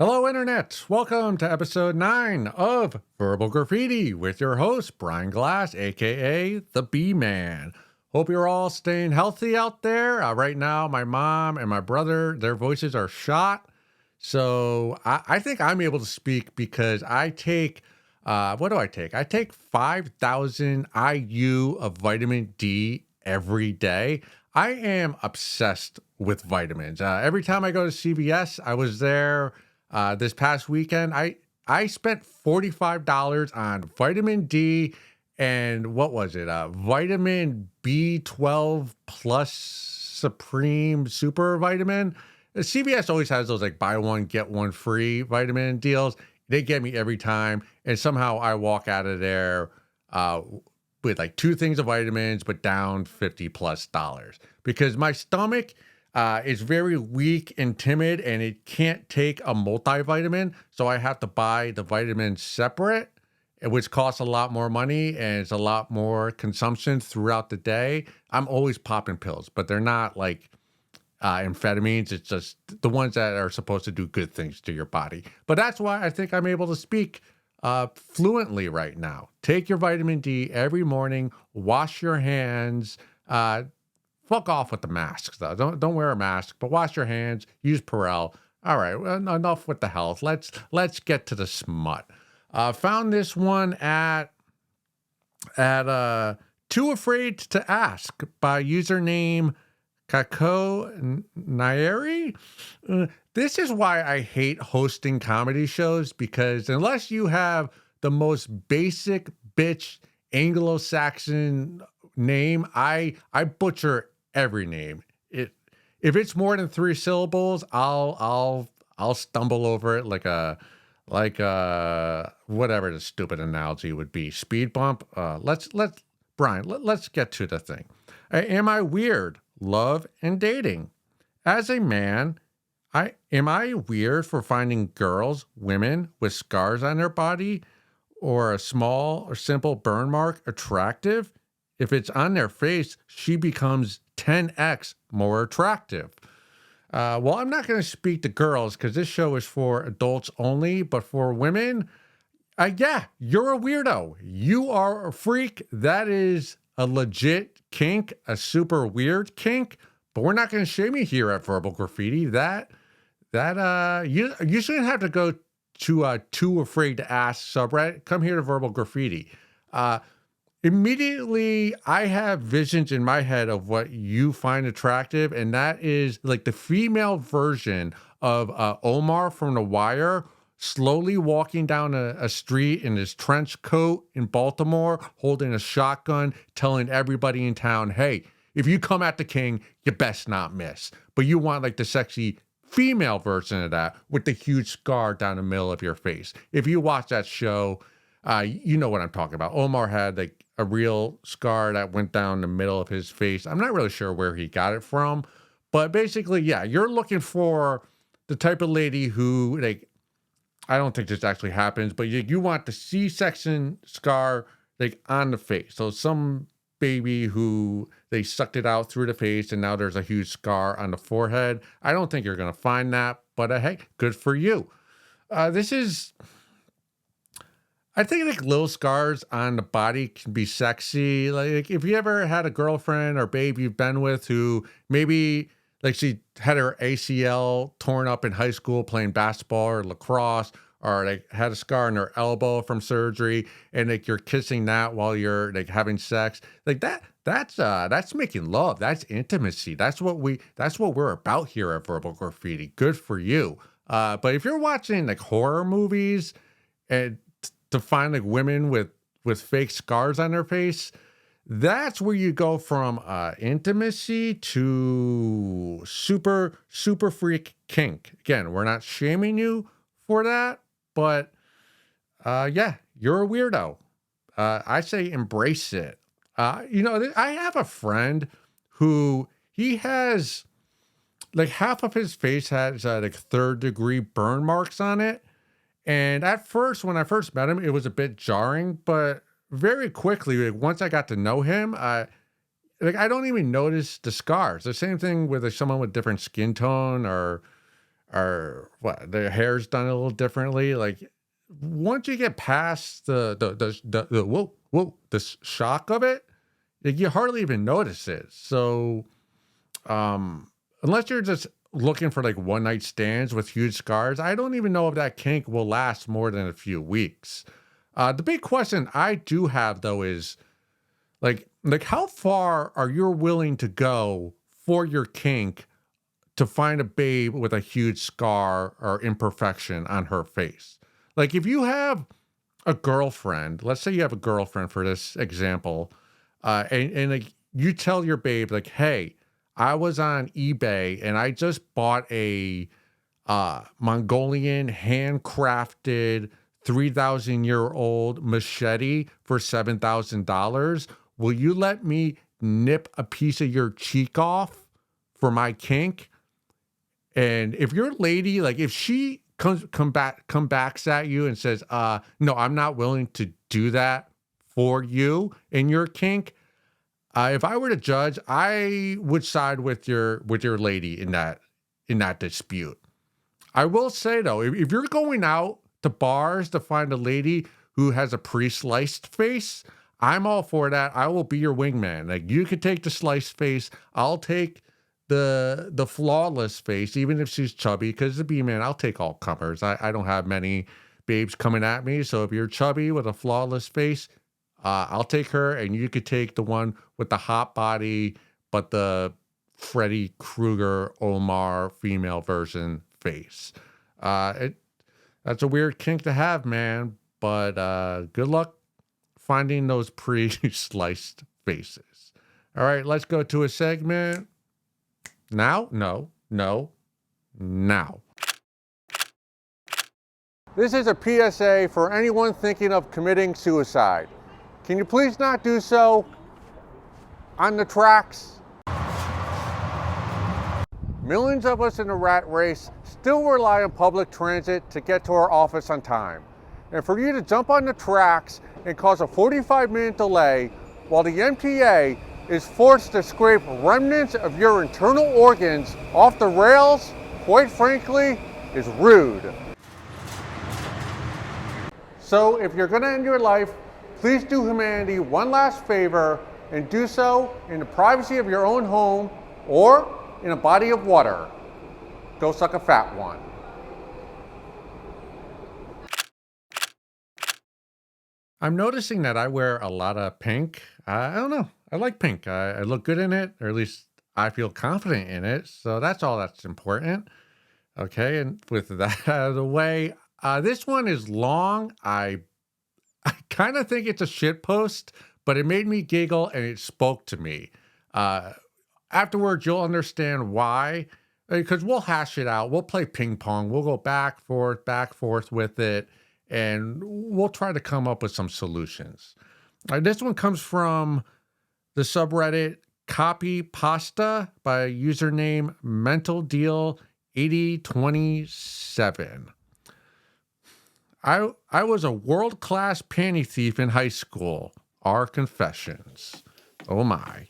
Hello, Internet. Welcome to episode 9 of Verbal Graffiti with your host, Brian Glass, aka The B-Man. Hope you're all staying healthy out there. Right now, my mom and my brother, their voices are shot. So I think I'm able to speak because I take, what do I take? I take 5,000 IU of vitamin D every day. I am obsessed with vitamins. Every time I go to CVS, I was there this past weekend. I spent $45 on vitamin D and what was it? Vitamin B12 plus Supreme Super Vitamin. CVS always has those like buy one get one free vitamin deals. They get me every time, and somehow I walk out of there with like two things of vitamins, but down $50+ because my stomach is very weak and timid, and it can't take a multivitamin. So I have to buy the vitamins separate, which costs a lot more money and it's a lot more consumption throughout the day. I'm always popping pills, but they're not like amphetamines. It's just the ones that are supposed to do good things to your body. But that's why I think I'm able to speak fluently right now. Take your vitamin D every morning, wash your hands, fuck off with the masks, though. Don't wear a mask, but wash your hands. Use Perel. All right, well, enough with the health. Let's get to the smut. Found this one at Too Afraid to Ask by username Kako Nairi. This is why I hate hosting comedy shows, because unless you have the most basic bitch Anglo-Saxon name, I butcher every name. If it's more than 3 syllables, I'll stumble over it like a whatever the stupid analogy would be. Speed bump. Brian, let's get to the thing. Am I weird? Love and dating. As a man, am I weird for finding women with scars on their body or a small or simple burn mark attractive? If it's on their face, she becomes 10x more attractive. Well, I'm not going to speak to girls because this show is for adults only, but for women, yeah, you're a weirdo. You are a freak. That is a legit kink, a super weird kink, but we're not going to shame you here at Verbal Graffiti. You shouldn't have to go to Too Afraid to Ask subreddit. Come here to Verbal Graffiti. Immediately, I have visions in my head of what you find attractive, and that is like the female version of Omar from The Wire, slowly walking down a street in his trench coat in Baltimore, holding a shotgun, telling everybody in town, hey, if you come at the king, you best not miss. But you want like the sexy female version of that with the huge scar down the middle of your face. If you watch that show, you know what I'm talking about. Omar had like a real scar that went down the middle of his face. I'm not really sure where he got it from, but basically, yeah, you're looking for the type of lady who, like, I don't think this actually happens, but you want the C-section scar like on the face. So some baby who they sucked it out through the face and now there's a huge scar on the forehead. I don't think you're going to find that, but hey, good for you. I think like little scars on the body can be sexy. Like if you ever had a girlfriend or babe you've been with who maybe like she had her ACL torn up in high school playing basketball or lacrosse, or like had a scar on her elbow from surgery, and like you're kissing that while you're like having sex, like that's making love. That's intimacy. That's what we're about here at Verbal Graffiti. Good for you. But if you're watching like horror movies and to find like women with fake scars on their face, that's where you go from intimacy to super freak kink. Again, we're not shaming you for that, but yeah, you're a weirdo. I say embrace it. I have a friend who he has like half of his face has like 3rd-degree burn marks on it. And at first, when I first met him, it was a bit jarring, but very quickly, like, once I got to know him, I don't even notice the scars. The same thing with like, someone with different skin tone or or what their hair's done a little differently. Like once you get past the whoa the shock of it, like, you hardly even notice it. So unless you're just looking for like one night stands with huge scars, I don't even know if that kink will last more than a few weeks. The big question I do have though is like how far are you willing to go for your kink to find a babe with a huge scar or imperfection on her face? Like if you have a girlfriend, let's say you have a girlfriend for this example, and like you tell your babe like, hey, I was on eBay and I just bought a Mongolian handcrafted 3,000-year-old machete for $7,000. Will you let me nip a piece of your cheek off for my kink? And if your lady, like if she come backs at you and says, no, I'm not willing to do that for you in your kink. If I were to judge, I would side with your lady in that dispute. I will say though, if you're going out to bars to find a lady who has a pre-sliced face, I'm all for that. I will be your wingman. Like you can take the sliced face, I'll take the flawless face, even if she's chubby, because the B-man, I'll take all comers. I don't have many babes coming at me. So if you're chubby with a flawless face, I'll take her, and you could take the one with the hot body, but the Freddy Krueger, Omar female version face. That's a weird kink to have, man. But good luck finding those pre-sliced faces. All right, let's go to a segment. Now? No. Now. This is a PSA for anyone thinking of committing suicide. Can you please not do so on the tracks? Millions of us in the rat race still rely on public transit to get to our office on time. And for you to jump on the tracks and cause a 45-minute delay while the MTA is forced to scrape remnants of your internal organs off the rails, quite frankly, is rude. So if you're gonna end your life, please do humanity one last favor and do so in the privacy of your own home or in a body of water. Go suck a fat one. I'm noticing that I wear a lot of pink. I don't know. I like pink. I look good in it, or at least I feel confident in it. So that's all that's important. Okay, and with that out of the way, this one is long. I kind of think it's a shit post, but it made me giggle and it spoke to me. Afterwards, you'll understand why, because we'll hash it out. We'll play ping pong. We'll go back, forth with it, and we'll try to come up with some solutions. This one comes from the subreddit Copy Pasta by username Mental Deal 8027. I was a world-class panty thief in high school. Our confessions. Oh my.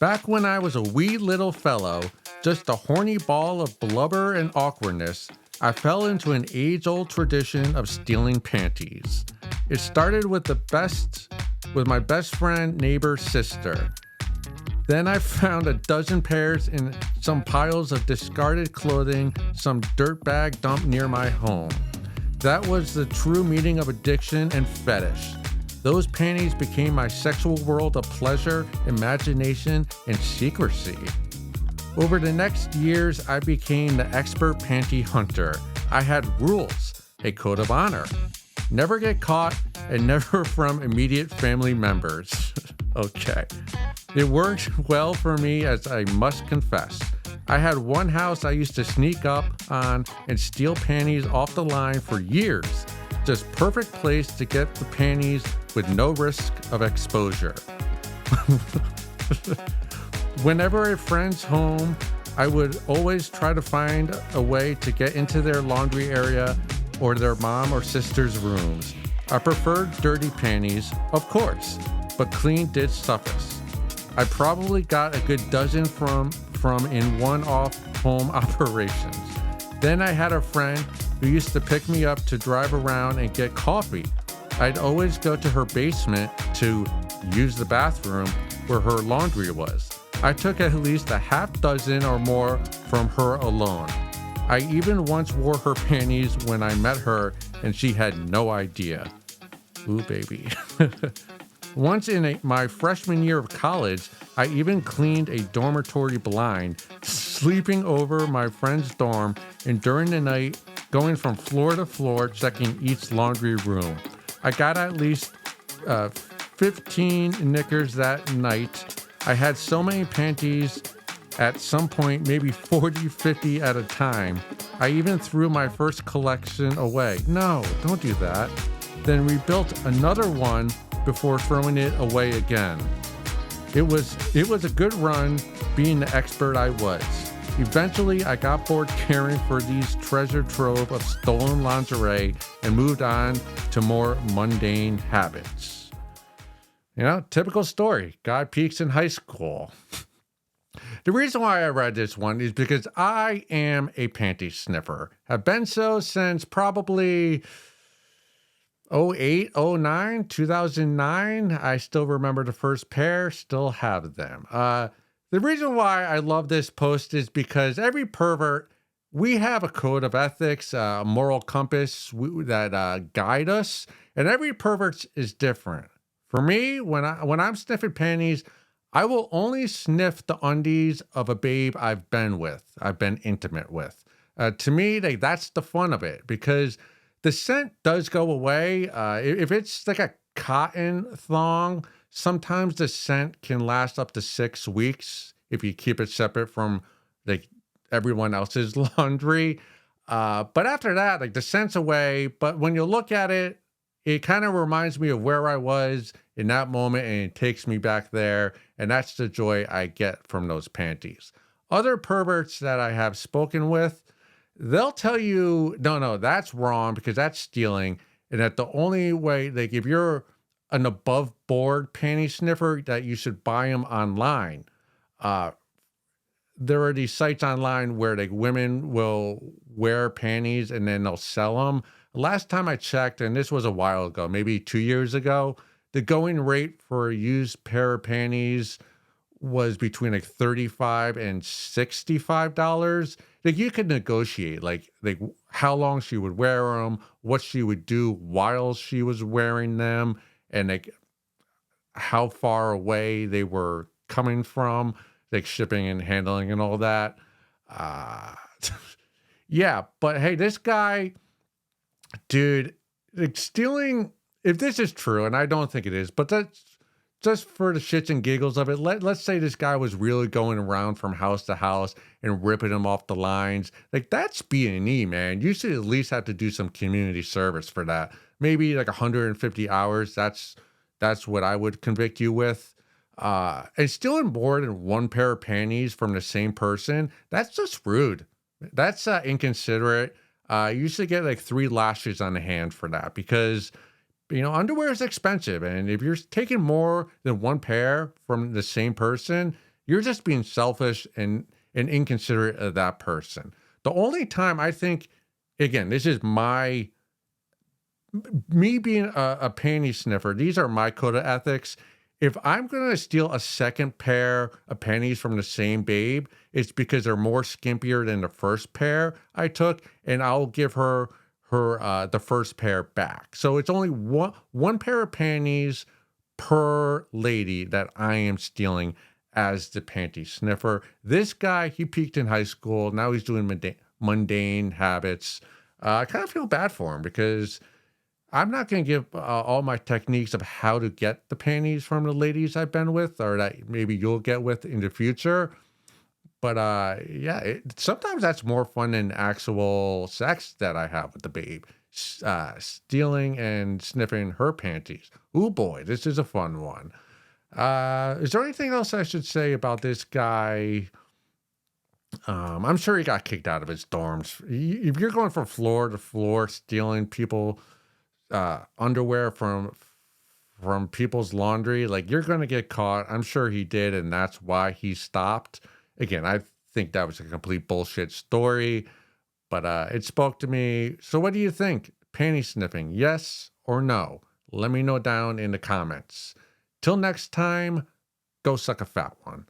Back when I was a wee little fellow, just a horny ball of blubber and awkwardness, I fell into an age-old tradition of stealing panties. It started with my best friend, neighbor's sister. Then I found a dozen pairs in some piles of discarded clothing some dirtbag dumped near my home. That was the true meaning of addiction and fetish. Those panties became my sexual world of pleasure, imagination, and secrecy. Over the next years, I became the expert panty hunter. I had rules, a code of honor. Never get caught, and never from immediate family members. Okay. It worked well for me, as I must confess. I had one house I used to sneak up on and steal panties off the line for years. Just perfect place to get the panties with no risk of exposure. Whenever a friend's home, I would always try to find a way to get into their laundry area or their mom or sister's rooms. I preferred dirty panties, of course, but clean did suffice. I probably got a good dozen from in one-off home operations. Then I had a friend who used to pick me up to drive around and get coffee. I'd always go to her basement to use the bathroom where her laundry was. I took at least a half dozen or more from her alone. I even once wore her panties when I met her and she had no idea. Ooh, baby. Once in my freshman year of college, I even cleaned a dormitory blind, sleeping over my friend's dorm, and during the night, going from floor to floor, checking each laundry room. I got at least 15 knickers that night. I had so many panties at some point, maybe 40, 50 at a time. I even threw my first collection away. No, don't do that. Then rebuilt another one before throwing it away again. It was a good run being the expert I was. Eventually, I got bored caring for these treasure trove of stolen lingerie and moved on to more mundane habits. You know, typical story. Guy peaks in high school. The reason why I read this one is because I am a panty sniffer. Have been so since probably 08, 09, 2009. I still remember the first pair, still have them. The reason why I love this post is because every pervert, we have a code of ethics, a moral compass that guide us, and every pervert is different. For me, when I'm sniffing panties, I will only sniff the undies of a babe I've been intimate with. To me, that's the fun of it, because the scent does go away. If it's like a cotton thong, sometimes the scent can last up to 6 weeks if you keep it separate from like everyone else's laundry. But after that, like the scent's away. But when you look at it, it kind of reminds me of where I was in that moment, and it takes me back there. And that's the joy I get from those panties. Other perverts that I have spoken with, they'll tell you, no, that's wrong because that's stealing. And that the only way, like if you're an above board panty sniffer, that you should buy them online. There are these sites online where like women will wear panties and then they'll sell them. Last time I checked, and this was a while ago, maybe 2 years ago, the going rate for a used pair of panties was between like $35 and $65. Like you could negotiate like how long she would wear them, what she would do while she was wearing them, and like how far away they were coming from, like shipping and handling and all that. Yeah, but hey, this guy, dude, like stealing, if this is true, and I don't think it is, but that's just for the shits and giggles of it. Let's say this guy was really going around from house to house and ripping them off the lines. Like that's B&E, man. You should at least have to do some community service for that. Maybe like 150 hours. That's what I would convict you with. And stealing more than one pair of panties from the same person, that's just rude. That's inconsiderate. You should get like 3 lashes on the hand for that, because you know, underwear is expensive. And if you're taking more than one pair from the same person, you're just being selfish and inconsiderate of that person. The only time I think, again, this is me being a panty sniffer, these are my code of ethics. If I'm going to steal a second pair of panties from the same babe, it's because they're more skimpier than the first pair I took, and I'll give her the first pair back. So it's only one pair of panties per lady that I am stealing as the panty sniffer. This guy, he peaked in high school. Now he's doing mundane habits. I kind of feel bad for him because I'm not going to give all my techniques of how to get the panties from the ladies I've been with, or that maybe you'll get with in the future. But yeah, sometimes that's more fun than actual sex that I have with the babe. Stealing and sniffing her panties. Ooh boy, this is a fun one. Is there anything else I should say about this guy? I'm sure he got kicked out of his dorms. If you're going from floor to floor stealing people underwear from people's laundry, like you're going to get caught. I'm sure he did, and that's why he stopped. Again, I think that was a complete bullshit story, but it spoke to me. So what do you think? Panty sniffing, yes or no? Let me know down in the comments. Till next time, go suck a fat one.